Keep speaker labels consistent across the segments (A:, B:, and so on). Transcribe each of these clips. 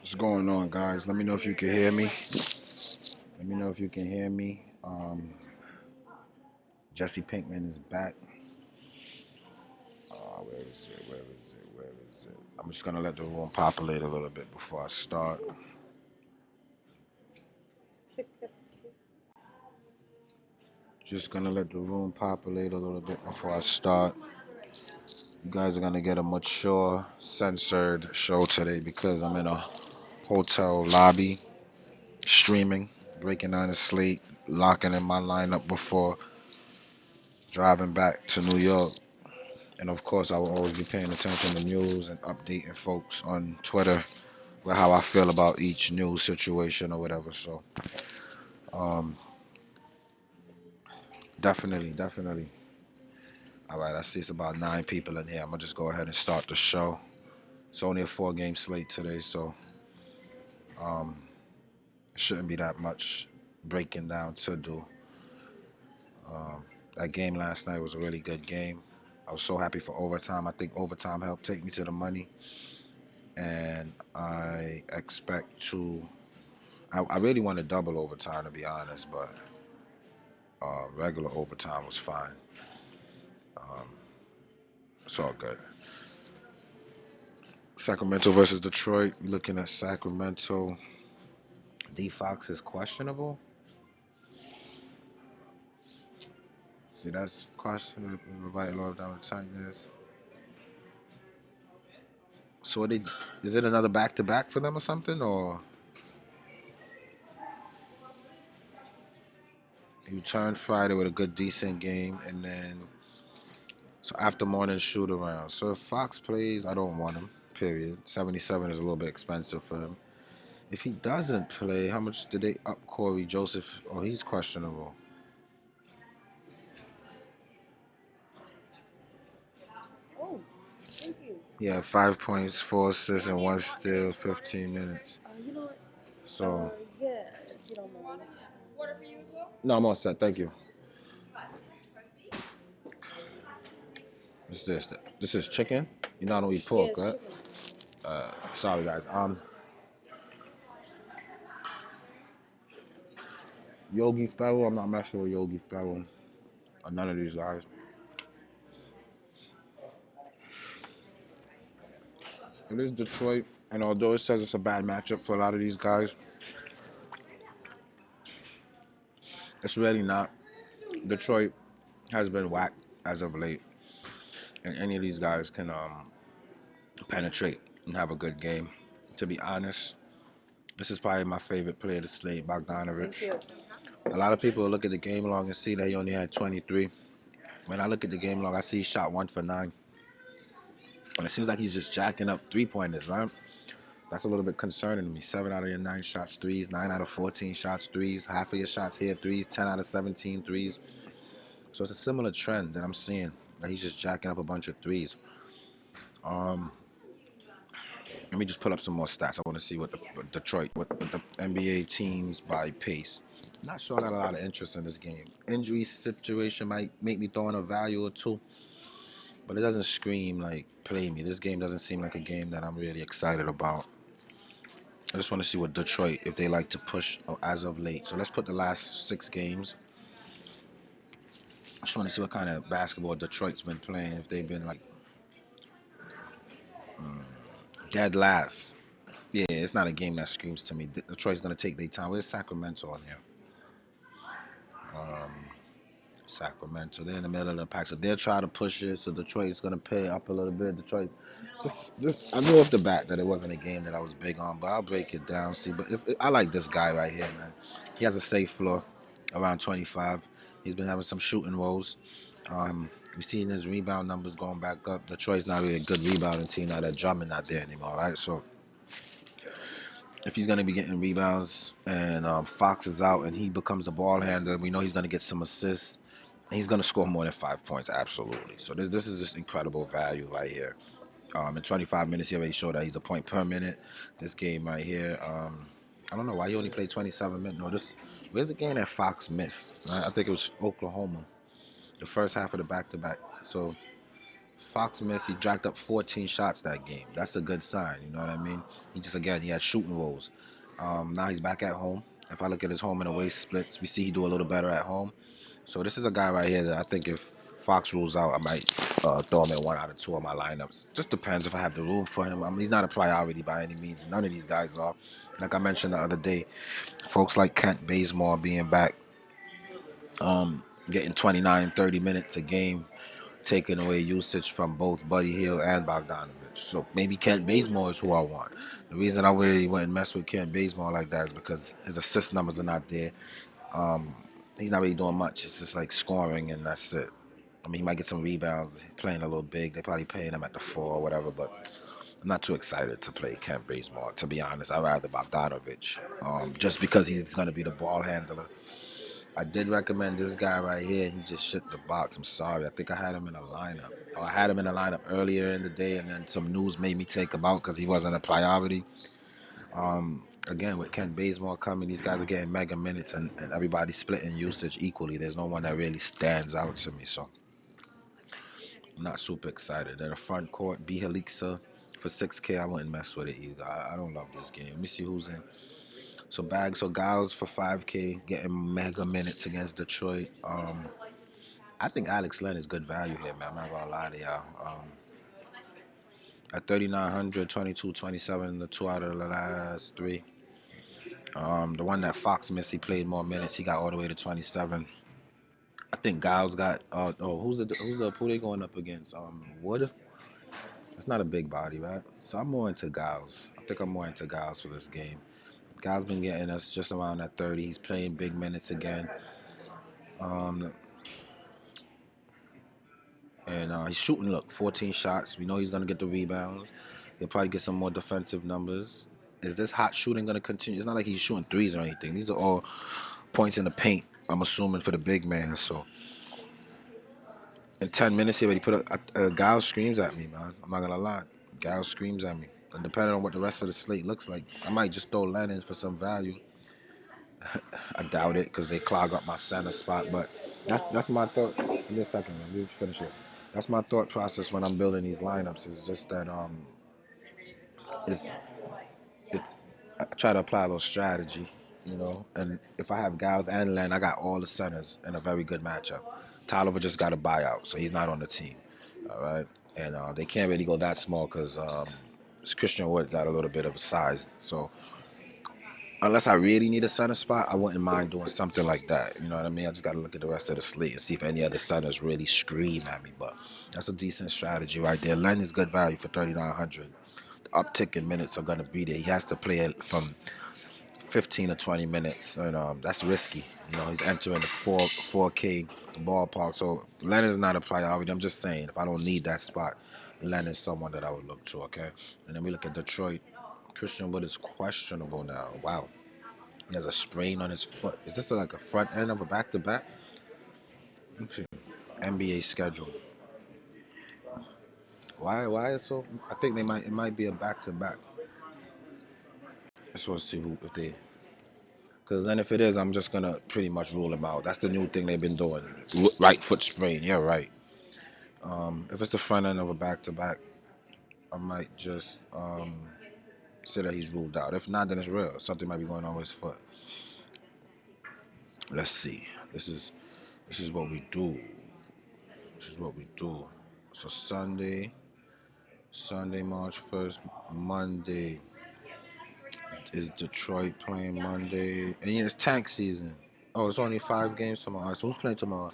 A: What's going on, guys? Let me know if you can hear me. Let me know if you can hear me. Jesse Pinkman is back. Where is it? Where is it? Where is it? I'm just gonna let the room populate a little bit before I start. Just gonna let the room populate a little bit before I start. You guys are gonna get a mature, censored show today because I'm in a hotel lobby streaming, breaking down the slate, locking in my lineup before driving back to New York. And of course, I will always be paying attention to news and updating folks on Twitter with how I feel about each news situation or whatever. So, um, definitely. All right, I see it's about 9 people in here. I'm gonna just go ahead and start the show. It's only a 4-game slate today, so um, it shouldn't be that much breaking down to do. That game last night was a really good game. I was so happy for overtime. I think overtime helped take me to the money, and I expect to. I really wanted double overtime to be honest, but regular overtime was fine. Um, it's all good. Sacramento versus Detroit. We're looking at Sacramento. D Fox is questionable. See, that's questionable. Right, low down the tightness. So, is it another back to back for them or something? Or he returned Friday with a good, decent game, and then so after morning shoot around. So if Fox plays, I don't want him. Period. 77 is a little bit expensive for him. If he doesn't play, how much did they up Corey Joseph? Oh, he's questionable. Yeah, 5 points, 4 assists, and 1 steal, 15 minutes. So, no, I'm all set. Thank you. What's this? This is chicken. You know I don't eat pork, right? Sorry, guys. Yogi Ferrell. I'm not messing with Yogi Ferrell or none of these guys. It is Detroit, and although it says it's a bad matchup for a lot of these guys, it's really not. Detroit has been whacked as of late, and any of these guys can penetrate and have a good game. To be honest, this is probably my favorite player to slate, Bogdanovich. A lot of people look at the game log and see that he only had 23. When I look at the game log, I see he shot 1 for 9. And it seems like he's just jacking up 3-pointers, right? That's a little bit concerning to me. 7 out of your 9 shots threes, 9 out of 14 shots threes, half of your shots here threes, 10 out of 17 threes. So it's a similar trend that I'm seeing, that he's just jacking up a bunch of threes. Let me just pull up some more stats. I want to see what the NBA teams by pace. Not sure I got a lot of interest in this game. Injury situation might make me throw in a value or two, but it doesn't scream like play me. This game doesn't seem like a game that I'm really excited about. I just want to see what Detroit, if they like to push as of late. So let's put the last 6 games. I just want to see what kind of basketball Detroit's been playing. If they've been like dead last. Yeah, it's not a game that screams to me. Detroit's going to take their time. Where's Sacramento on here? Sacramento. They're in the middle of the pack, so they'll try to push it. So Detroit's going to pay up a little bit. Detroit, just I knew off the bat that it wasn't a game that I was big on, but I'll break it down. See, but if I like this guy right here, man. He has a safe floor, around 25. He's been having some shooting woes. We've seen his rebound numbers going back up. Detroit's not really a good rebounding team now that Drummond not there anymore, right? So if he's going to be getting rebounds and Fox is out and he becomes the ball handler, we know he's going to get some assists. And he's going to score more than 5 points, absolutely. So this is just incredible value right here. In 25 minutes, he already showed that he's a point per minute. This game right here, I don't know why he only played 27 minutes. No, where's the game that Fox missed? I think it was Oklahoma, the first half of the back-to-back. So Fox missed. He jacked up 14 shots that game. That's a good sign. You know what I mean? He just again he had shooting woes. Now he's back at home. If I look at his home and away splits, we see he do a little better at home. So this is a guy right here that I think if Fox rules out, I might throw him in 1 out of 2 of my lineups. Just depends if I have the room for him. I mean, he's not a priority by any means. None of these guys are. Like I mentioned the other day, folks like Kent Bazemore being back, getting 29, 30 minutes a game, taking away usage from both Buddy Hield and Bogdanovich. So maybe Kent Bazemore is who I want. The reason I really went and messed with Kent Bazemore like that is because his assist numbers are not there. He's not really doing much. It's just like scoring and that's it. I mean, he might get some rebounds, playing a little big. They probably paying him at the 4 or whatever, but I'm not too excited to play Kent Bazemore. To be honest, I'd rather Bogdanovich, just because he's going to be the ball handler. I did recommend this guy right here. He just shit the box. I'm sorry. I think I had him in a lineup. Or I had him in a lineup earlier in the day, and then some news made me take him out because he wasn't a priority. Again, with Kent Bazemore coming, these guys are getting mega minutes, and everybody's splitting usage equally. There's no one that really stands out to me, so I'm not super excited. Then the front court, B. Helixa for 6K. I wouldn't mess with it either. I don't love this game. Let me see who's in. So Giles for 5K, getting mega minutes against Detroit. I think Alex Len is good value here, man. I'm not gonna lie to y'all. At 3,900, 22, 27, the 2 out of the last 3. The one that Fox missed, he played more minutes. He got all the way to 27. I think Giles got. Who they going up against? Wood. That's not a big body, right? So I'm more into Giles. I think I'm more into Giles for this game. Giles been getting us just around that 30. He's playing big minutes again. Um, and he's shooting, look, 14 shots. We know he's going to get the rebounds. He'll probably get some more defensive numbers. Is this hot shooting going to continue? It's not like he's shooting threes or anything. These are all points in the paint, I'm assuming, for the big man. So in 10 minutes, he already put a Gal screams at me, man. I'm not going to lie. Gal screams at me. And depending on what the rest of the slate looks like, I might just throw Len in for some value. I doubt it because they clog up my center spot. But that's my thought. Give me a second, man. We finish this. That's my thought process when I'm building these lineups. Is just that it's it's I try to apply a little strategy, you know. And if I have Giles and Len, I got all the centers in a very good matchup. Tolliver just got a buyout, so he's not on the team. All right, and they can't really go that small because Christian Wood got a little bit of a size. So unless I really need a center spot, I wouldn't mind doing something like that. You know what I mean? I just got to look at the rest of the slate and see if any other centers really scream at me. But that's a decent strategy right there. Len is good value for 3,900. The uptick in minutes are going to be there. He has to play it from 15 to 20 minutes, and that's risky. You know, he's entering the 4K ballpark. So Len is not a priority. I'm just saying, if I don't need that spot, Len is someone that I would look to, okay? And then we look at Detroit. Christian Wood is questionable now. Wow. He has a sprain on his foot. Is this like a front end of a back-to-back? Okay. NBA schedule. Why is so? I think it might be a back-to-back. Let's see who if they. Because then if it is, I'm just gonna pretty much rule him out. That's the new thing they've been doing. Right foot sprain. Yeah, right. If it's the front end of a back-to-back, I might just say that he's ruled out. If not, then it's real. Something might be going on with his foot. Let's see. This is what we do. This is what we do. So Sunday, March 1st, Monday is Detroit playing Monday. And yeah, it's tank season. Oh, it's only 5 games tomorrow. So who's playing tomorrow?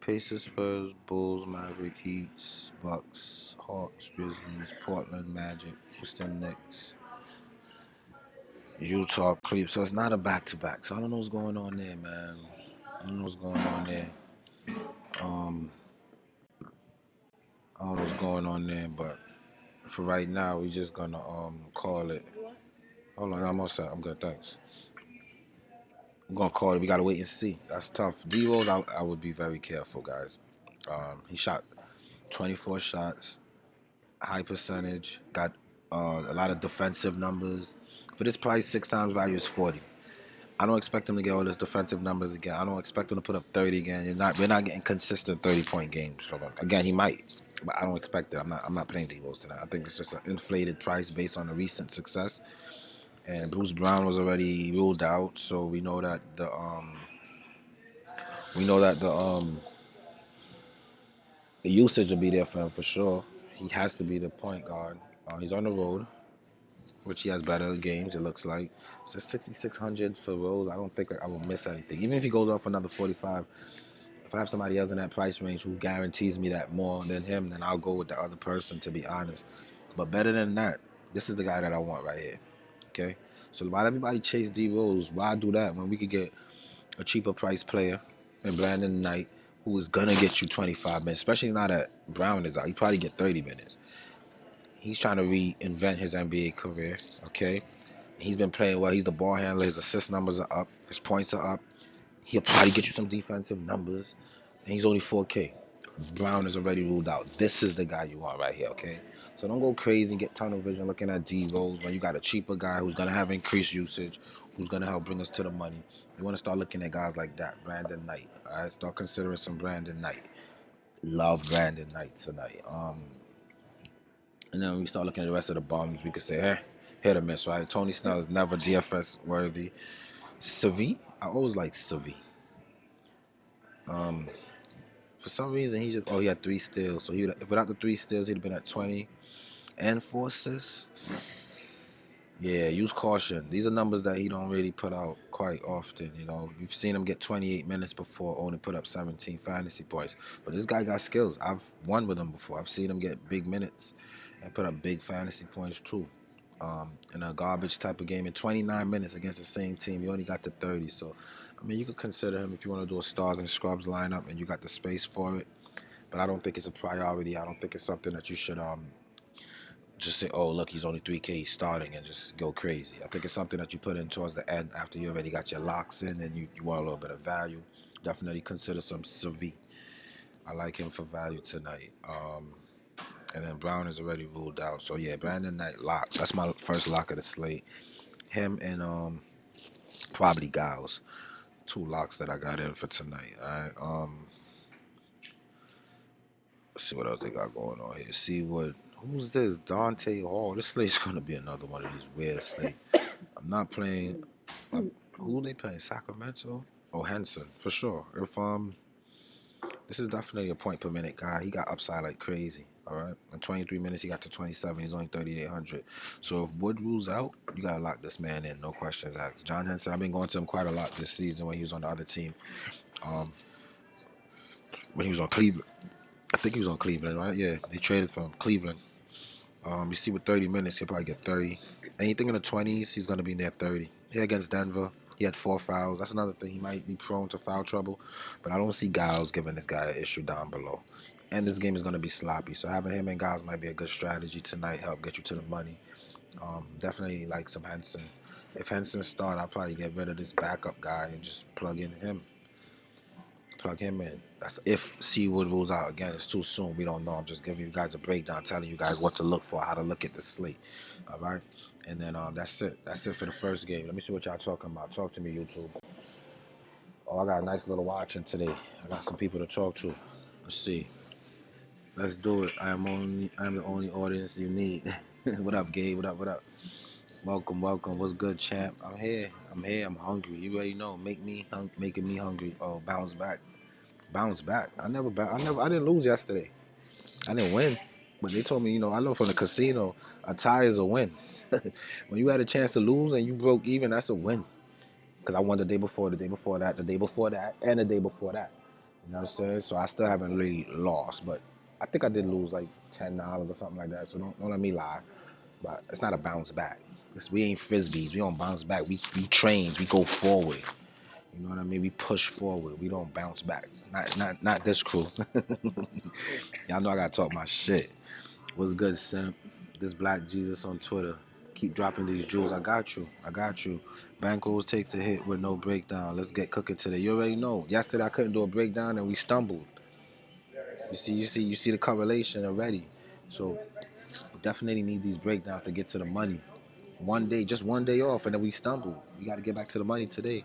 A: Pacers, Spurs, Bulls, Maverick, Heat, Bucks, Hawks, Grizzlies, Portland, Magic, Houston, Knicks, Utah, Cleveland. So it's not a back-to-back. So I don't know what's going on there, man. I don't know what's going on there. I don't know what's going on there, but for right now, we're just gonna call it. Hold on, I'm all set. I'm good, thanks. I'm gonna call it. We gotta wait and see. That's tough. D-Rose, I would be very careful, guys. He shot 24 shots, high percentage, got a lot of defensive numbers. For this price, 6 times value is 40. I don't expect him to get all his defensive numbers again. I don't expect him to put up 30 again. We're not getting consistent 30-point games from him. Again, he might, but I don't expect it. I'm not playing D-Rose tonight. I think it's just an inflated price based on the recent success. And Bruce Brown was already ruled out, so we know that the usage will be there for him for sure. He has to be the point guard. He's on the road, which he has better games, it looks like. It's just 6,600 for Rose. I don't think I will miss anything. Even if he goes off another 45, if I have somebody else in that price range who guarantees me that more than him, then I'll go with the other person, to be honest. But better than that, this is the guy that I want right here. Okay? So while everybody chase D Rose, why do that when we could get a cheaper price player in Brandon Knight who is gonna get you 25 minutes, especially now that Brown is out. He probably get 30 minutes. He's trying to reinvent his NBA career. Okay? He's been playing well. He's the ball handler. His assist numbers are up. His points are up. He'll probably get you some defensive numbers. And he's only 4K. Brown is already ruled out. This is the guy you want right here, okay? So don't go crazy and get tunnel vision looking at D-Rose when you got a cheaper guy who's going to have increased usage, who's going to help bring us to the money. You want to start looking at guys like that. Brandon Knight, all right? Start considering some Brandon Knight. Love Brandon Knight tonight. And then when we start looking at the rest of the bums, we could say, hey, hit or miss, right? Tony Snell is never DFS worthy. Savi, I always like Savi. For some reason, he had 3 steals. So without the 3 steals, he'd have been at 20 and 4 assists. Yeah, use caution. These are numbers that he don't really put out quite often. You've seen him get 28 minutes before, only put up 17 fantasy points. But this guy got skills. I've won with him before. I've seen him get big minutes and put up big fantasy points too. In a garbage type of game in 29 minutes against the same team, you only got to 30. So, I mean, you could consider him if you want to do a stars and scrubs lineup and you got the space for it. But I don't think it's a priority. I don't think it's something that you should just say, oh, look, he's only 3K, he's starting, and just go crazy. I think it's something that you put in towards the end after you already got your locks in and you want a little bit of value. Definitely consider some Savi. I like him for value tonight. And then Brown is already ruled out. So yeah, Brandon Knight lock. That's my first lock of the slate. Him and probably Giles. 2 locks that I got in for tonight. Alright. Let's see what else they got going on here. See what who's this? Dante Hall. This slate's gonna be another one of these weird slates. I'm not playing who they playing? Sacramento? Oh, Henson, for sure. If this is definitely a point per minute guy. He got upside like crazy. All right. In 23 minutes, he got to 27. He's only 3,800. So if Wood rules out, you gotta lock this man in. No questions asked. John Henson, I've been going to him quite a lot this season when he was on the other team. When he was on Cleveland, I think he was on Cleveland, right? Yeah, they traded from Cleveland. You see, with 30 minutes, he'll probably get 30. Anything in the 20s, he's gonna be near 30. Here against Denver, he had 4 fouls. That's another thing. He might be prone to foul trouble, but I don't see Giles giving this guy an issue down below. And this game is going to be sloppy, so having him and Giles might be a good strategy tonight. Help get you to the money. Definitely like some Henson. If Henson start, I'll probably get rid of this backup guy and just plug in him. Plug him in. That's if Seawood rules out again. It's too soon. We don't know. I'm just giving you guys a breakdown, telling you guys what to look for, how to look at the slate. All right. And then that's it. That's it for the first game. Let me see what y'all talking about. Talk to me, YouTube. Oh, I got a nice little watching today. I got some people to talk to. Let's see. Let's do it. I'm the only audience you need. What up, Gabe? What up? What up? Welcome, welcome. What's good, champ? I'm here. I'm hungry. You already know. Making me hungry. Oh, bounce back. Bounce back. I didn't lose yesterday. I didn't win. But they told me, I know from the casino, a tie is a win. When you had a chance to lose and you broke even, that's a win. Because I won the day before that, the day before that, and the day before that. You know what I'm saying? So I still haven't really lost, but I think I did lose like $10 or something like that. So don't let me lie. But it's not a bounce back. We ain't frisbees. We don't bounce back. We train. We go forward. You know what I mean? We push forward. We don't bounce back. Not this crew. Y'all know I gotta talk my shit. What's good, Simp? This Black Jesus on Twitter. Keep dropping these jewels. I got you. Bankos takes a hit with no breakdown. Let's get cooking today. You already know. Yesterday I couldn't do a breakdown and we stumbled. You see the correlation already. So definitely need these breakdowns to get to the money. just one day off, and then we stumble. We got to get back to the money today.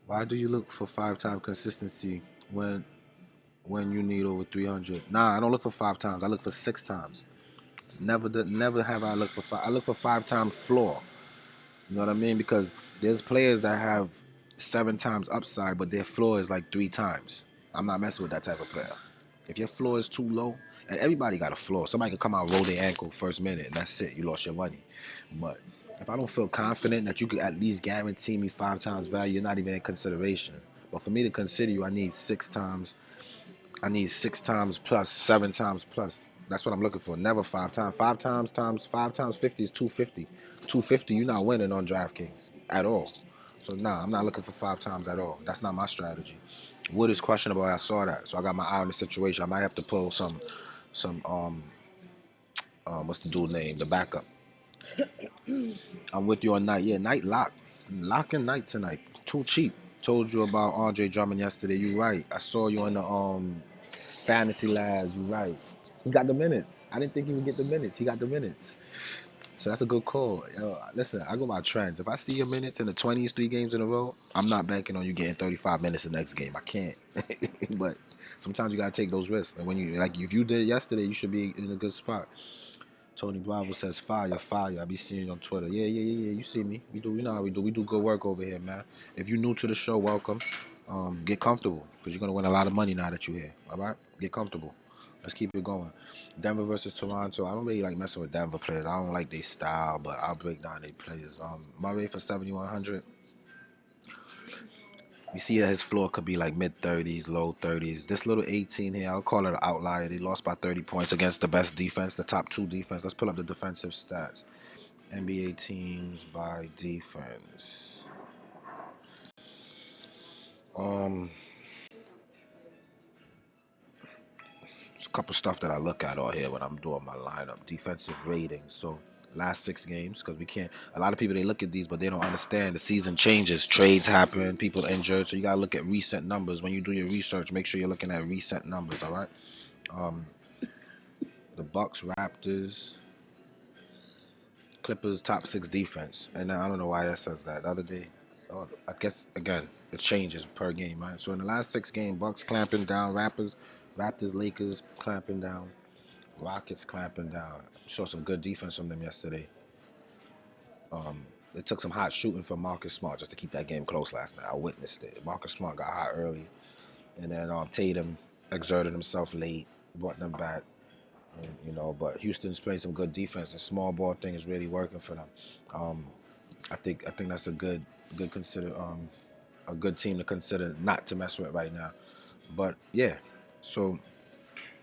A: Why do you look for 5 time consistency when you need over 300? Nah, I don't look for 5 times. I look for 6 times. Never have I looked for five. I look for 5 time floor. You know what I mean? Because there's players that have 7 times upside, but their floor is like 3 times. I'm not messing with that type of player. If your floor is too low, and everybody got a floor. Somebody can come out, roll their ankle first minute, and that's it. You lost your money. But if I don't feel confident that you could at least guarantee me 5 times value, you're not even in consideration. But for me to consider you, I need 6 times. I need 6 times plus, 7 times plus. That's what I'm looking for. Never 5 times. 5 times 50 is 250. 250, you're not winning on Draftkings at all. So nah, I'm not looking for 5 times at all. That's not my strategy. Wood is questionable. I saw that, so I got my eye on the situation. I might have to pull some what's the dude name? The backup. I'm with you on Knight. Yeah, Knight locking Knight tonight. Too cheap. Told you about Andre Drummond yesterday. You right. I saw you on the Fantasy Labs. You right. He got the minutes. I didn't think he would get the minutes. He got the minutes. So that's a good call. Yo, listen, I go by trends. If I see your minutes in the 20s 3 games in a row, I'm not banking on you getting 35 minutes the next game. I can't. But sometimes you gotta take those risks. And when you like, if you did yesterday, you should be in a good spot. Tony Bravo says fire, fire. I be seeing you on Twitter. Yeah. You see me. You know how we do. We do good work over here, man. If you're new to the show, welcome. Get comfortable because you're gonna win a lot of money now that you're here. All right, get comfortable. Let's keep it going. Denver versus Toronto. I don't really like messing with Denver players. I don't like their style, but I'll break down their players. Murray for 7,100. You see that his floor could be like mid 30s, low 30s. This little 18 here, I'll call it an outlier. They lost by 30 points against the best defense, the top 2 defense. Let's pull up the defensive stats. NBA teams by defense. There's a couple stuff that I look at all here when I'm doing my lineup. Defensive ratings. So last 6 games, because we can't. A lot of people they look at these, but they don't understand the season changes, trades happen, people injured. So you gotta look at recent numbers when you do your research. Make sure you're looking at recent numbers. All right. The Bucks, Raptors, Clippers top 6 defense, and I don't know why that says that. The other day, I guess again it changes per game, right? So in the last 6 games, Bucks clamping down, Raptors, Lakers clamping down, Rockets clamping down. Saw some good defense from them yesterday. They took some hot shooting from Marcus Smart just to keep that game close last night. I witnessed it. Marcus Smart got hot early, and then Tatum exerted himself late, brought them back. But Houston's playing some good defense. The small ball thing is really working for them. Um, I think that's a good team to consider not to mess with right now. But yeah, so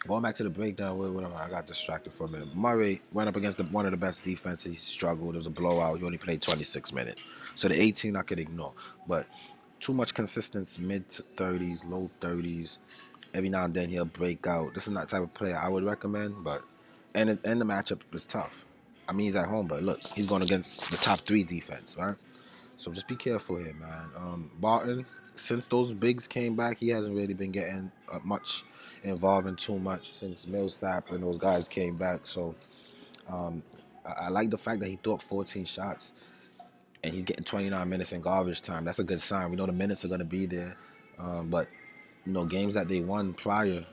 A: going back to the breakdown, whatever, I got distracted for a minute. Murray went up against one of the best defenses. He struggled. It was a blowout. He only played 26 minutes. So the 18 I could ignore. But too much consistency, mid 30s, low 30s. Every now and then he'll break out. This is not the type of player I would recommend, but and the matchup is tough. I mean, he's at home, but look, he's going against the top 3 defense, right? So just be careful here, man. Barton, since those bigs came back, he hasn't really been getting much involved in too much since Millsap and those guys came back. So I like the fact that he threw up 14 shots and he's getting 29 minutes in garbage time. That's a good sign. We know the minutes are going to be there, but games that they won prior,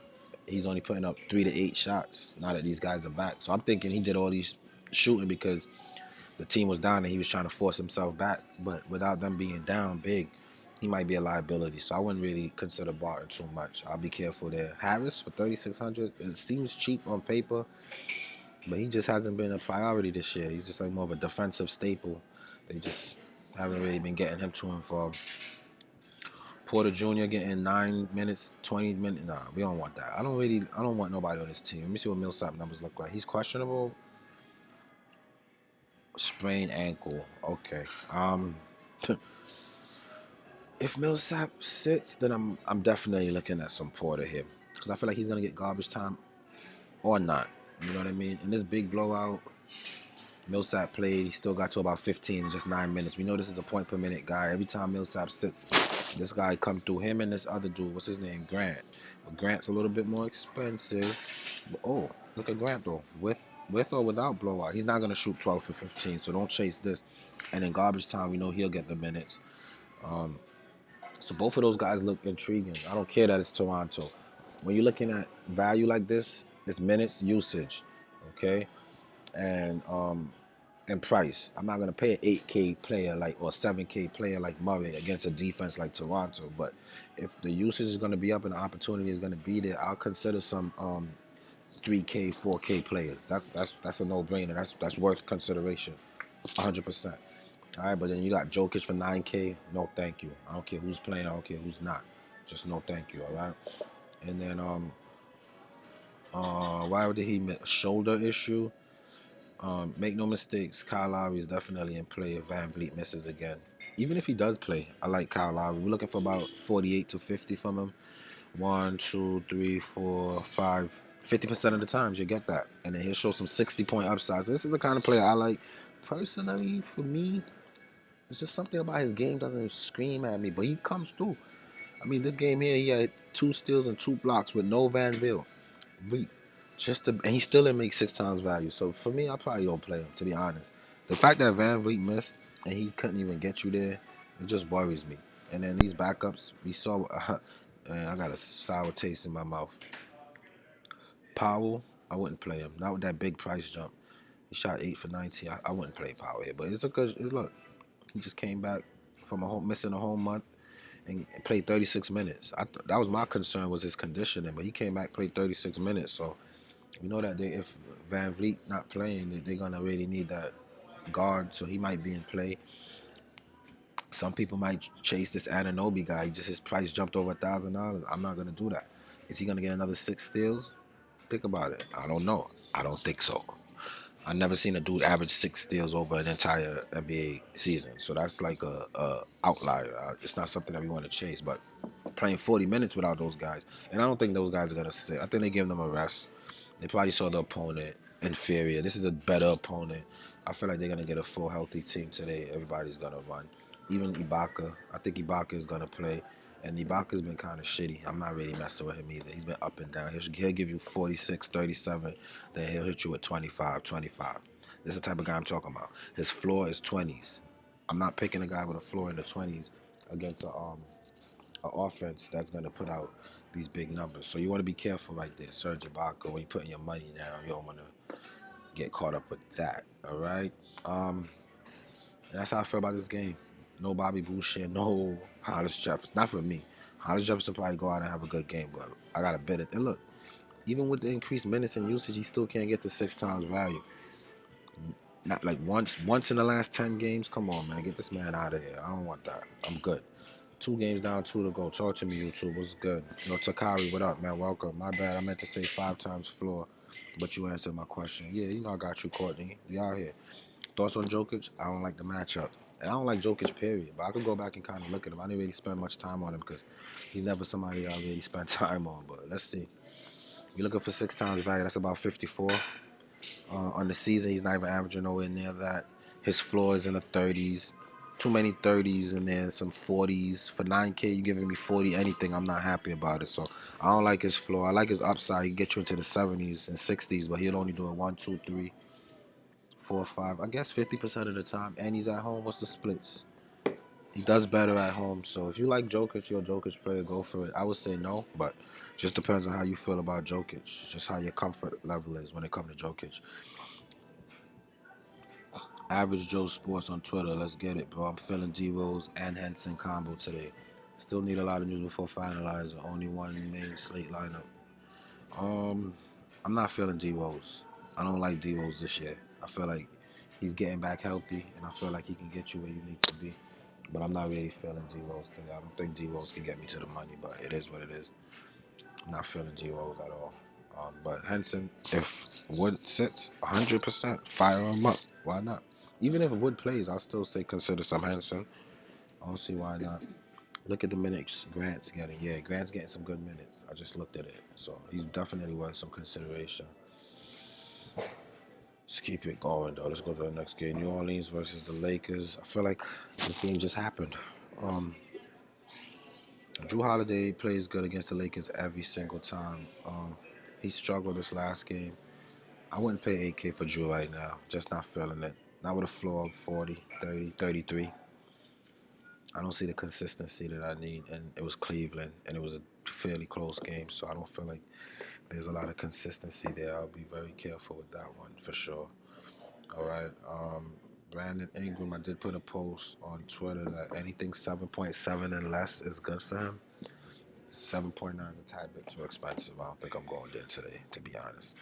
A: he's only putting up 3 to 8 shots now that these guys are back. So I'm thinking he did all these shooting because the team was down and he was trying to force himself back. But without them being down big, he might be a liability. So I wouldn't really consider Barton too much. I'll be careful there. Harris for 3,600. It seems cheap on paper, but he just hasn't been a priority this year. He's just like more of a defensive staple. They just haven't really been getting him too involved. Porter Jr. getting 9 minutes, 20 minutes. Nah, we don't want that. I don't want nobody on this team. Let me see what Millsap numbers look like. He's questionable. Sprained ankle. Okay. If Millsap sits, then I'm definitely looking at some Porter here because I feel like he's gonna get garbage time or not. You know what I mean? In this big blowout, Millsap played. He still got to about 15 in just 9 minutes. We know this is a point per minute guy. Every time Millsap sits, this guy comes through. Him and this other dude, what's his name? Grant. But Grant's a little bit more expensive. But, oh, look at Grant though. With with or without blowout. He's not gonna shoot 12 for 15, so don't chase this. And in garbage time, we know he'll get the minutes. Um, so both of those guys look intriguing. I don't care that it's Toronto. When you're looking at value like this, it's minutes usage, okay, and and price. I'm not gonna pay an 8K player like or 7K player like Murray against a defense like Toronto. But if the usage is gonna be up and the opportunity is gonna be there, I'll consider some 3K, 4K players. That's a no-brainer. That's worth consideration, 100%. All right, but then you got Jokic for 9K. No, thank you. I don't care who's playing. I don't care who's not. Just no, thank you. All right. And then why did he miss a shoulder issue? Make no mistakes, Kyle Lowry is definitely in play if Van Vliet misses again. Even if he does play, I like Kyle Lowry. We're looking for about 48 to 50 from him. 1, 2, 3, 4, 5. 50% of the times you get that. And then he'll show some 60-point upsides. This is the kind of player I like. Personally, for me, it's just something about his game doesn't scream at me, but he comes through. I mean, this game here, he had 2 steals and 2 blocks with no Van Vliet. And he still didn't make 6 times value. So for me, I probably don't play him, to be honest. The fact that Van Vliet missed and he couldn't even get you there, it just worries me. And then these backups, we saw, I got a sour taste in my mouth. Powell, I wouldn't play him. Not with that big price jump. He shot 8 for 19. I wouldn't play Powell here, but it's a good. Look, he just came back from missing a whole month and played 36 minutes. That was my concern was his conditioning, but he came back played 36 minutes. So we know that if Van Vliet not playing, they're gonna really need that guard. So he might be in play. Some people might chase this Anunoby guy. Just his price jumped over $1,000. I'm not gonna do that. Is he gonna get another 6 steals? Think about it. I don't know. I don't think so. I never seen a dude average 6 steals over an entire NBA season. So that's like a outlier. It's not something that we want to chase. But playing 40 minutes without those guys, and I don't think those guys are gonna sit. I think they give them a rest. They probably saw the opponent inferior. This is a better opponent. I feel like they're gonna get a full healthy team today. Everybody's gonna run. Even Ibaka. I think Ibaka is gonna play. And Ibaka's been kind of shitty. I'm not really messing with him either. He's been up and down. He'll give you 46, 37. Then he'll hit you with 25, 25. This is the type of guy I'm talking about. His floor is 20s. I'm not picking a guy with a floor in the 20s against a offense that's going to put out these big numbers. So you want to be careful right there, Serge Ibaka. When you're putting your money down, you don't want to get caught up with that. All right. And that's how I feel about this game. No Bobby Boucher, no Hollis Jefferson. Not for me. Hollis Jefferson probably go out and have a good game, but I got to bet it. And look, even with the increased minutes and usage, he still can't get to 6 times value. Not like once in the last 10 games. Come on, man. Get this man out of here. I don't want that. I'm good. 2 games down, 2 to go. Talk to me, YouTube. What's good? Takari, what up, man? Welcome. My bad. I meant to say 5 times floor, but you answered my question. Yeah, I got you, Courtney. We out here. Thoughts on Jokic? I don't like the matchup. And I don't like Jokic, period. But I could go back and kind of look at him. I didn't really spend much time on him because he's never somebody I really spent time on. But let's see. You're looking for 6 times value. That's about 54. On the season, he's not even averaging nowhere near that. His floor is in the 30s. Too many 30s and then some 40s. For 9K, you giving me 40 anything, I'm not happy about it. So I don't like his floor. I like his upside. He can get you into the 70s and 60s, but he'll only do it 1, 2, 3, 4, 5. I guess 50% of the time. And he's at home. What's the splits? He does better at home. So if you like Jokic, you're a Jokic player, go for it. I would say no, but just depends on how you feel about Jokic. Just how your comfort level is when it comes to Jokic. Average Joe Sports on Twitter. Let's get it, bro. I'm feeling D-Rose and Henson combo today. Still need a lot of news before finalizing. Only one main slate lineup. I'm not feeling D-Rose. I don't like D-Rose this year. I feel like he's getting back healthy, and I feel like he can get you where you need to be. But I'm not really feeling D-Rose today. I don't think D-Rose can get me to the money, but it is what it is. I'm not feeling D-Rose at all. But Henson, if Wood sits 100%, fire him up. Why not? Even if Wood plays, I'll still say consider some Henson. I don't see why not. Look at the minutes Grant's getting. Yeah, Grant's getting some good minutes. I just looked at it. So he's definitely worth some consideration. Let's keep it going, though. Let's go to the next game. New Orleans versus the Lakers. I feel like this game just happened. Drew Holiday plays good against the Lakers every single time. He struggled this last game. I wouldn't pay 8K for Drew right now. Just not feeling it. Not with a floor of 40, 30, 33. I don't see the consistency that I need. And it was Cleveland, and it was a fairly close game, so I don't feel like there's a lot of consistency there. I'll be very careful with that one for sure. All right. Brandon Ingram, I did put a post on Twitter that anything 7.7 and less is good for him. 7.9 is a tad bit too expensive. I don't think I'm going there today, to be honest.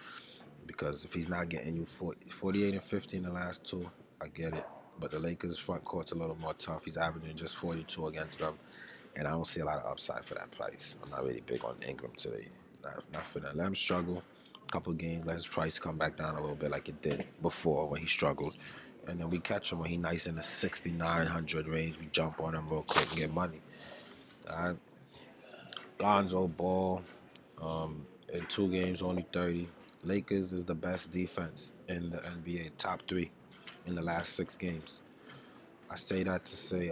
A: Because if he's not getting you 48 and 50 in the last two, I get it. But the Lakers' front court's a little more tough. He's averaging just 42 against them. And I don't see a lot of upside for that price. I'm not really big on Ingram today. Not for that. Let him struggle a couple of games. Let his price come back down a little bit like it did before when he struggled. And then we catch him when he's nice in the 6,900 range. We jump on him real quick and get money. All right. Gonzo Ball, in 2 games, only 30. Lakers is the best defense in the NBA, top three in the last 6 games. I say that to say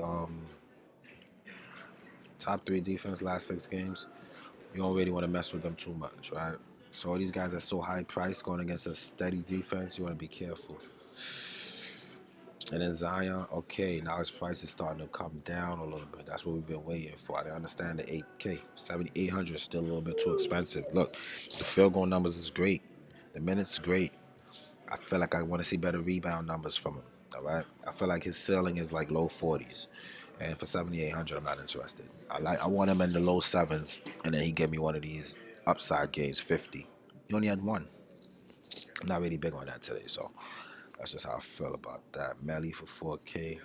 A: top three defense last 6 games. You don't really want to mess with them too much, right? So all these guys are so high priced going against a steady defense, you want to be careful. And then Zion, okay, now his price is starting to come down a little bit. That's what we've been waiting for. I understand the 8K. 7,800 is still a little bit too expensive. Look, the field goal numbers is great. The minutes great. I feel like I want to see better rebound numbers from him. All right. I feel like his ceiling is like low 40s. And for 7,800, I'm not interested. I want him in the low sevens, and then he gave me one of these upside games, 50. He only had one. I'm not really big on that today, so that's just how I feel about that. Melly for 4K.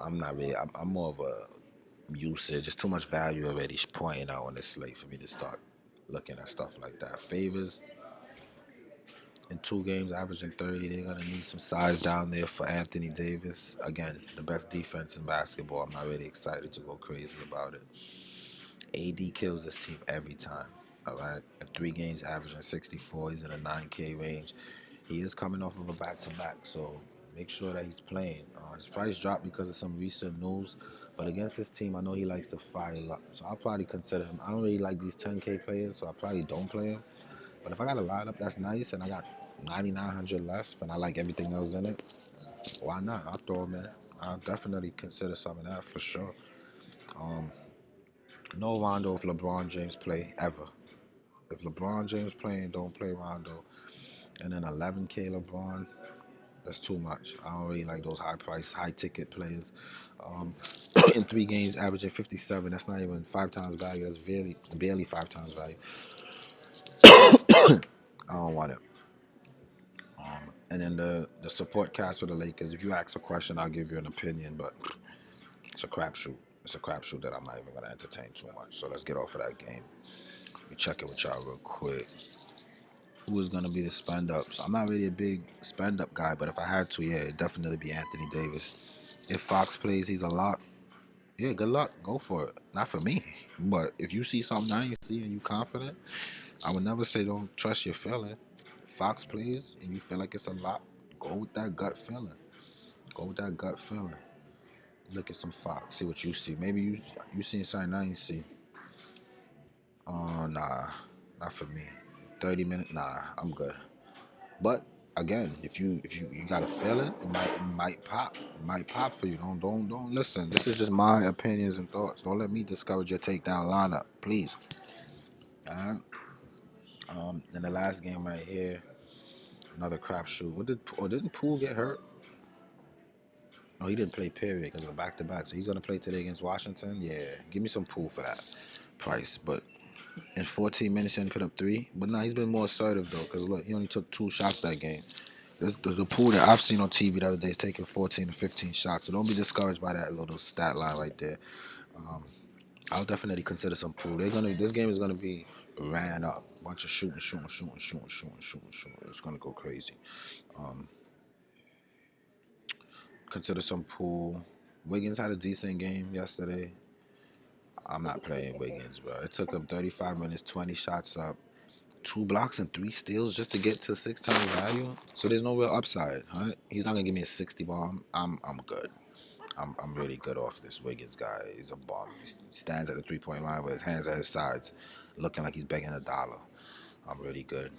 A: I'm not really. I'm more of a usage. Just too much value already pointing out on this slate for me to start looking at stuff like that. Favors in 2 games, averaging 30. They're gonna need some size down there for Anthony Davis. Again, the best defense in basketball. I'm not really excited to go crazy about it. AD kills this team every time. All right, in 3 games, averaging 64. He's in a 9K range. He is coming off of a back-to-back, so make sure that he's playing. His price dropped because of some recent news, but against this team, I know he likes to fire up, so I'll probably consider him. I don't really like these 10K players, so I probably don't play him. But if I got a lineup that's nice and I got 9,900 left and I like everything else in it, why not? I'll throw him in. I'll definitely consider some of that for sure. Um, no Rondo if LeBron James play ever. If LeBron James playing, don't play Rondo. And then 11K LeBron, that's too much. I don't really like those high price, high ticket players. Um, in 3 games, averaging 57. That's not even 5 times value. That's barely 5 times value. I don't want it. And then the support cast for the Lakers. If you ask a question, I'll give you an opinion, but it's a crapshoot. It's a crapshoot that I'm not even gonna entertain too much. So let's get off of that game. Let me check it with y'all real quick. Who is gonna be the spend ups? I'm not really a big spend up guy, but if I had to, yeah, it'd definitely be Anthony Davis. If Fox plays, he's a lot. Yeah, good luck. Go for it. Not for me, but if you see something I ain't see and you confident, I would never say don't trust your feeling. Fox plays and you feel like it's a lot, go with that gut feeling. Go with that gut feeling. Look at some Fox. See what you see. Maybe you seen something I ain't see. Oh nah, not for me. 30 minutes. Nah, I'm good. But again, if you got a feeling, it might pop. It might pop for you. Don't listen. This is just my opinions and thoughts. Don't let me discourage your takedown lineup, please. Alright. Then the last game right here, another crapshoot. Didn't Poole get hurt? Oh, he didn't play period because of the back-to-back. So he's gonna play today against Washington. Yeah, give me some Poole for that price. But in 14 minutes, he only put up 3. But nah, he's been more assertive though. Because look, he only took 2 shots that game. The Poole that I've seen on TV the other day is taking 14 to 15 shots. So don't be discouraged by that little stat line right there. Um, I'll definitely consider some Poole. This game is gonna be ran up. Bunch of shooting. It's gonna go crazy. Um, Consider some Poole. Wiggins had a decent game yesterday. I'm not playing Wiggins, bro. It took him 35 minutes, 20 shots up, 2 blocks and 3 steals just to get to 6 times value. So there's no real upside, huh? He's not gonna give me a 60 ball. I'm good. I'm really good off this Wiggins guy. He's a ball. He stands at the 3-point line with his hands at his sides, looking like he's begging a dollar. I'm really good.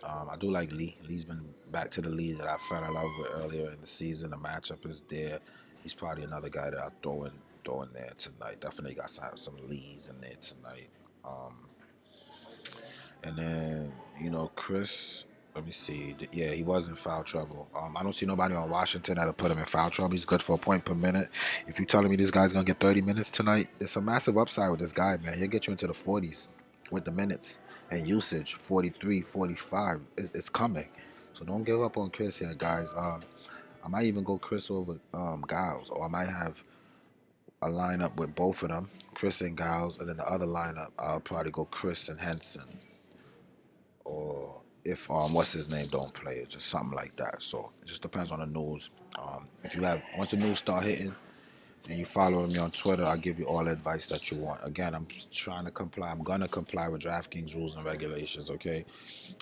A: I do like Lee. Lee's been back to the Lee that I fell in love with earlier in the season. The matchup is there. He's probably another guy that I'll throw in there tonight. Definitely got some Lees in there tonight. Um, and then, Chris, let me see. Yeah, he was in foul trouble. I don't see nobody on Washington that'll put him in foul trouble. He's good for a point per minute. If you're telling me this guy's going to get 30 minutes tonight, it's a massive upside with this guy, man. He'll get you into the 40s with the minutes and usage, 43, 45. It's coming. So don't give up on Chris here, guys. I might even go Chris over Giles, or I might have a lineup with both of them, Chris and Giles, and then the other lineup, I'll probably go Chris and Henson, or if what's his name don't play, it's just something like that. So it just depends on the news. If you have once the news start hitting and you follow me on Twitter, I'll give you all the advice that you want. Again, I'm trying to comply. I'm gonna comply with DraftKings rules and regulations. Okay,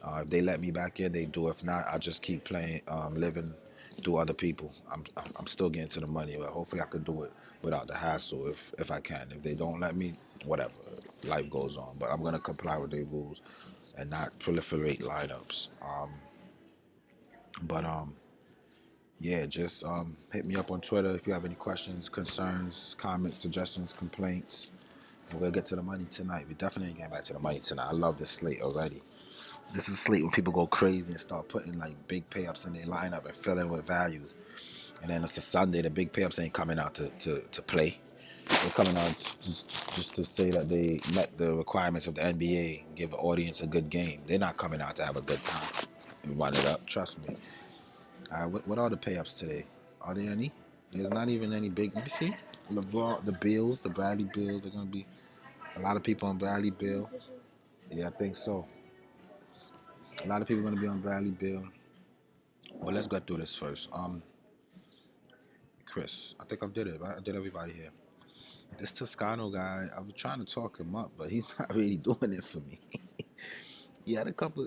A: if they let me back in, they do. If not, I just keep playing, living through other people. I'm still getting to the money, but hopefully I could do it without the hassle if I can. If they don't let me, whatever, life goes on. But I'm gonna comply with their rules and not proliferate lineups. But yeah, just hit me up on Twitter if you have any questions, concerns, comments, suggestions, complaints. And we'll get to the money tonight. We definitely getting back to the money tonight. I love this slate already. This is a slate when people go crazy and start putting like big payups in their lineup and filling with values. And then it's a Sunday, the big payups ain't coming out to play. They're coming out just to say that they met the requirements of the NBA and give the audience a good game. They're not coming out to have a good time and run it up. Trust me. What are the payups today? Are there any? There's not even any big. Let me see. LeBron, the Bills, the Bradley Bills. They're gonna be a lot of people on Bradley Bill. Yeah, I think so. A lot of people are gonna be on Bradley Bill. But let's go through this first. Chris, I think I did it, right? I did everybody here. This Toscano guy, I was trying to talk him up, but he's not really doing it for me. He had a couple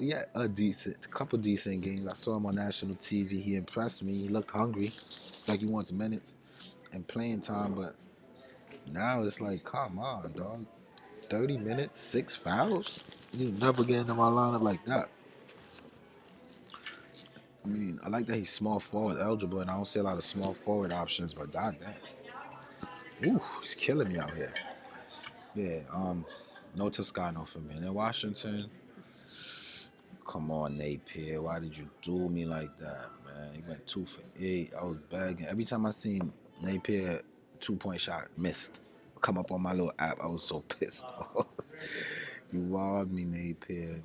A: decent games. I saw him on national TV. He impressed me. He looked hungry, like he wants minutes and playing time. But now it's like, come on, dog. 30 minutes, 6 fouls. You never get into my lineup like that. I mean, I like that he's small forward eligible, and I don't see a lot of small forward options. But goddamn, ooh, he's killing me out here. Yeah, no Toscano for me. And in Washington, come on, Napier. Why did you do me like that, man? He went 2 for 8. I was begging. Every time I seen Napier 2-point shot missed come up on my little app, I was so pissed off. You robbed me, Napier.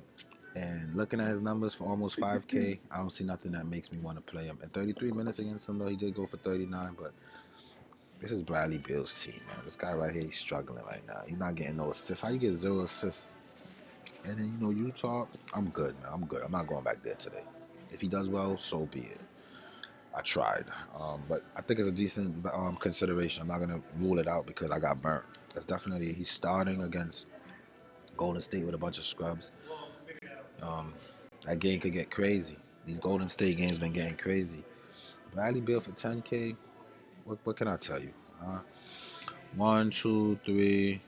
A: And looking at his numbers for almost 5K, I don't see nothing that makes me want to play him. And 33 minutes against him, though, he did go for 39, but this is Bradley Bill's team, man. This guy right here, he's struggling right now. He's not getting no assists. How you get 0 assists? And then, Utah, I'm good, man. I'm good. I'm not going back there today. If he does well, so be it. I tried. But I think it's a decent consideration. I'm not going to rule it out because I got burnt. That's definitely, he's starting against Golden State with a bunch of scrubs. That game could get crazy. These Golden State games been getting crazy. Bradley Beal for 10K. What can I tell you? 1, 2, 3,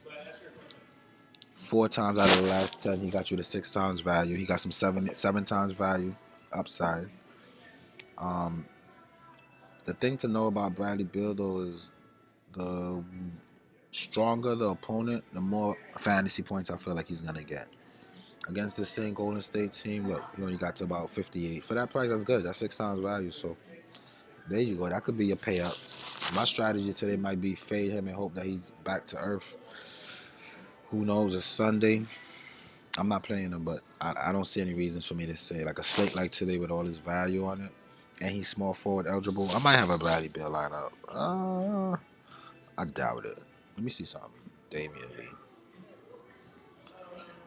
A: 4 times out of the last 10, he got you to 6 times value. He got some seven times value upside. The thing to know about Bradley Beal though is the stronger the opponent, the more fantasy points I feel like he's gonna get. Against this same Golden State team, look, he only got to about 58. For that price, that's good. That's 6 times value. So there you go. That could be your payout. My strategy today might be fade him and hope that he's back to earth. Who knows? It's Sunday. I'm not playing him, but I don't see any reasons for me to say like a slate like today with all this value on it, and he's small forward eligible. I might have a Bradley Beal lineup. I doubt it. Let me see something. Damian Lee.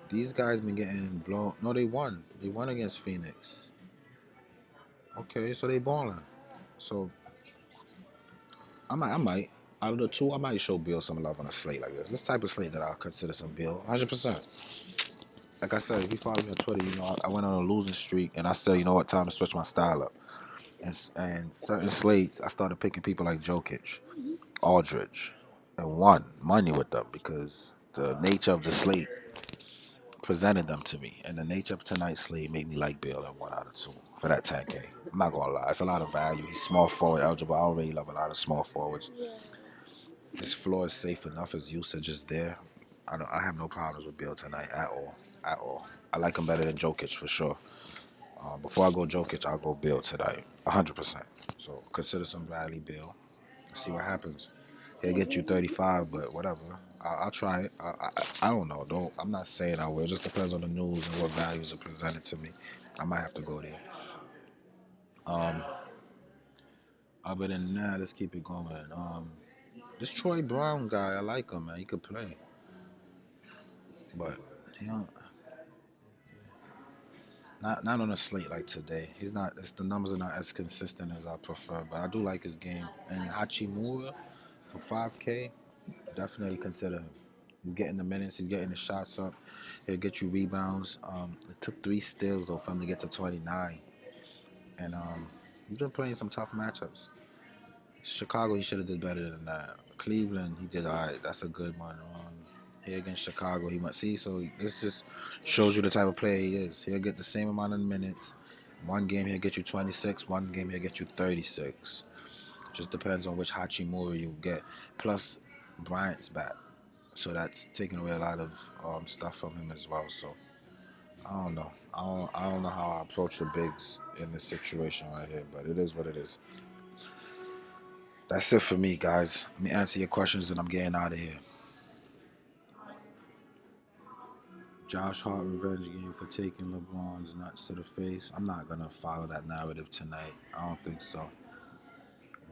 A: These guys been getting blown. No, they won. They won against Phoenix. Okay, so they balling. So I might. Out of the two, I might show Bill some love on a slate like this. This type of slate that I'll consider some Bill. 100%. Like I said, if you follow me on Twitter, I went on a losing streak, and I said, you know what, time to switch my style up. And certain slates, I started picking people like Jokic, Aldridge, and won money with them because the nature of the slate presented them to me. And the nature of tonight's slate made me like Bill at 1 out of 2 for that 10K. I'm not gonna lie, it's a lot of value. He's small forward eligible. I already love a lot of small forwards. His floor is safe enough. His usage is there. I have no problems with Bill tonight at all. At all. I like him better than Jokic for sure. Before I go Jokic, I'll go Bill tonight, 100%. So consider some Bradley Bill. See what happens. He'll get you 35, but whatever. I'll try it. I don't know. I'm not saying I will. It just depends on the news and what values are presented to me. I might have to go there. Um, Other than that, let's keep it going. This Troy Brown guy, I like him, man. He could play, but he don't, not on a slate like today. He's not. The numbers are not as consistent as I prefer, but I do like his game. And Hachimura for 5K, definitely consider him. He's getting the minutes. He's getting the shots up. He'll get you rebounds. It took 3 steals though for him to get to 29, and he's been playing some tough matchups. Chicago, he should have did better than that. Cleveland, he did all right. That's a good one. Here against Chicago, he might see. So this just shows you the type of player he is. He'll get the same amount of minutes. One game he'll get you 26. One game he'll get you 36. Just depends on which Hachimura you get. Plus, Bryant's back, so that's taking away a lot of stuff from him as well. So I don't know. I don't know how I approach the bigs in this situation right here, but it is what it is. That's it for me, guys. Let me answer your questions and I'm getting out of here. Josh Hart revenge game for taking LeBron's nuts to the face. I'm not gonna follow that narrative tonight. I don't think so.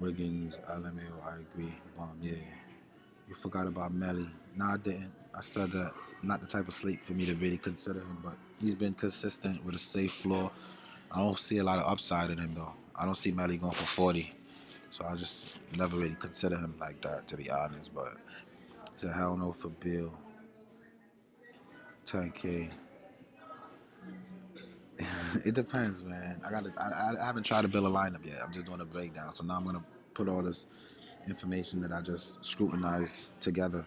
A: Wiggins, LMAO, I agree. Yeah. You forgot about Melly. Nah, I didn't. I said that not the type of sleep for me to really consider him, but he's been consistent with a safe floor. I don't see a lot of upside in him though. I don't see Melly going for 40. So I just never really consider him like that, to be honest. But it's a hell no for Bill. 10K. It depends, man. I haven't tried to build a lineup yet. I'm just doing a breakdown. So now I'm gonna put all this information that I just scrutinized together,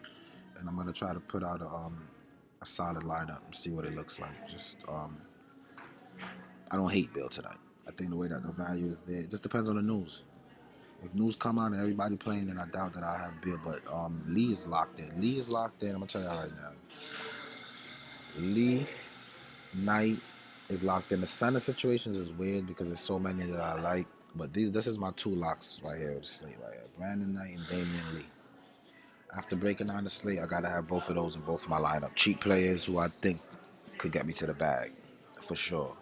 A: and I'm gonna try to put out a solid lineup and see what it looks like. Just I don't hate Bill tonight. I think the way that the value is there, it just depends on the news. If news come out and everybody playing, then I doubt that I have Bill. But Lee is locked in. Lee is locked in. I'm gonna tell y'all right now. Lee Knight is locked in. The center situations is weird because there's so many that I like. But this is my 2 locks right here with the slate right here. Brandon Knight and Damian Lee. After breaking down the slate, I gotta have both of those in both of my lineup. Cheap players who I think could get me to the bag. For sure.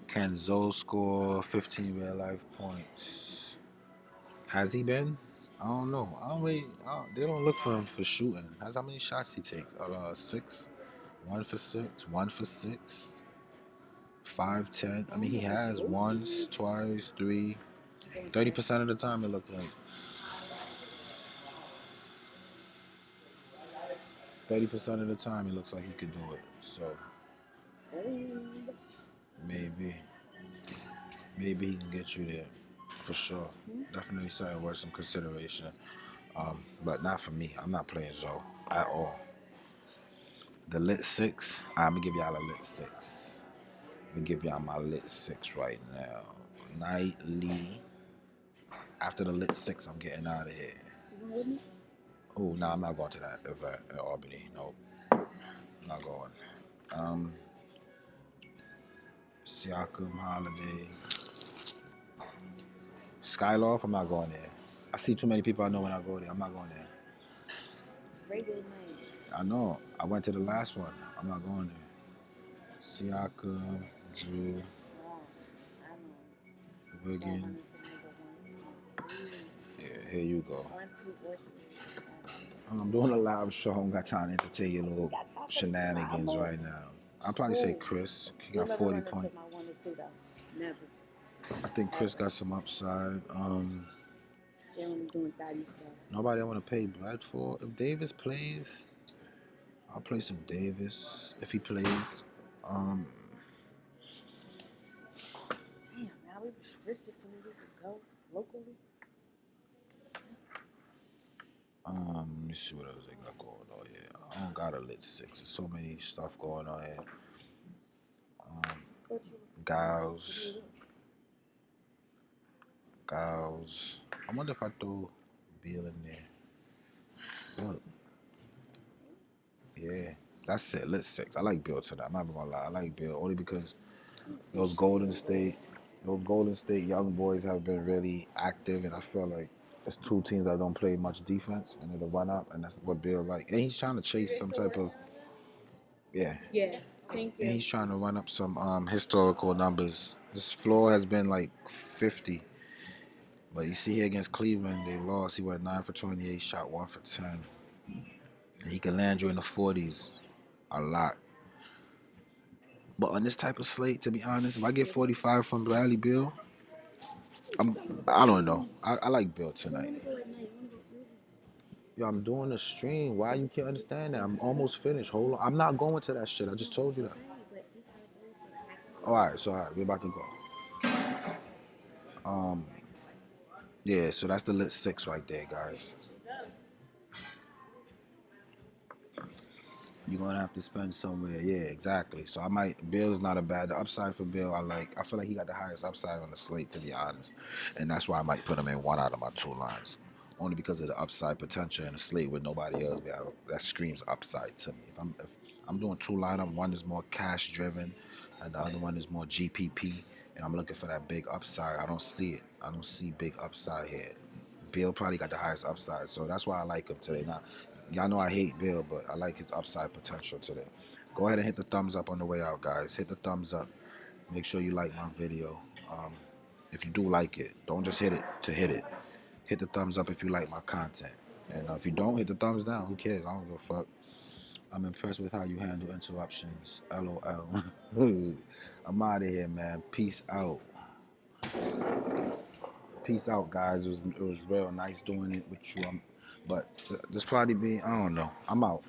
A: Can Zoe score 15 real life points? Has he been? I don't know. They don't look for him for shooting. That's how many shots he takes. 6, 1 for 6, 1 for 6, 5, 10. I mean, he has once, twice, 3, 30% of the time. It looked like 30% of the time. He looks like he could do it. So maybe he can get you there for sure. Definitely something worth some consideration. But not for me. I'm not playing Zoe at all. The lit 6. I'm gonna give y'all a lit 6. I'm gonna give y'all my lit 6 right now. Knight Lee. After the lit 6, I'm getting out of here. Oh, no, I'm not going to that event at Albany. Nope, I'm not going. Siakam, Holiday, Skyloft. I'm not going there. I see too many people I know when I go there. I'm not going there. I know. I went to the last one. I'm not going there. Siakam, Drew, Wiggins. Yeah, here you go. I'm doing a live show. I don't got time to entertain your little shenanigans right now. I'll probably say Chris. He got 40 points. I think Chris got some upside. Nobody I want to pay bread for. If Davis plays, I'll play some Davis. If he plays,
B: Damn, now we restricted so we could go locally.
A: me see what else they got going on here. I don't got a lit 6. There's so many stuff going on here. Gals. Gals. I wonder if I throw Beal in there. Look. Yeah. That's it. Lit 6. I like Bill tonight. I'm not even gonna lie. I like Bill only because those Golden State young boys have been really active, and I feel like there's two teams that don't play much defense, and it'll run up, and that's what Bill like. And he's trying to chase some type of yeah. And he's trying to run up some historical numbers. His floor has been like 50, but you see here against Cleveland, they lost. He went 9 for 28, shot 1 for 10, and he can land you in the 40s a lot. But on this type of slate, to be honest, if I get 45 from Bradley Beal, I don't know. I like Bill tonight. Yo, I'm doing a stream. Why you can't understand that? I'm almost finished. Hold on. I'm not going to that shit. I just told you that. Alright, so alright, we're about to go. Yeah, so that's the lit 6 right there, guys. You're gonna have to spend somewhere. Yeah, exactly. So I might. Bill is not a bad. The upside for Bill, I like. I feel like he got the highest upside on the slate, to be honest, and that's why I might put him in one out of my 2 lines, only because of the upside potential in the slate with nobody else. That screams upside to me. If I'm doing 2 lineup, one is more cash driven, and the other one is more GPP, and I'm looking for that big upside. I don't see it. I don't see big upside here. Bill probably got the highest upside, so that's why I like him today. Now, y'all know I hate Bill, but I like his upside potential today. Go ahead and hit the thumbs up on the way out, guys. Hit the thumbs up. Make sure you like my video. If you do like it, don't just hit it to hit it. Hit the thumbs up if you like my content. And if you don't, hit the thumbs down. Who cares? I don't give a fuck. I'm impressed with how you handle interruptions. LOL. I'm out of here, man. Peace out. Peace out, guys. It was real nice doing it with you. But this probably be, I don't know. I'm out.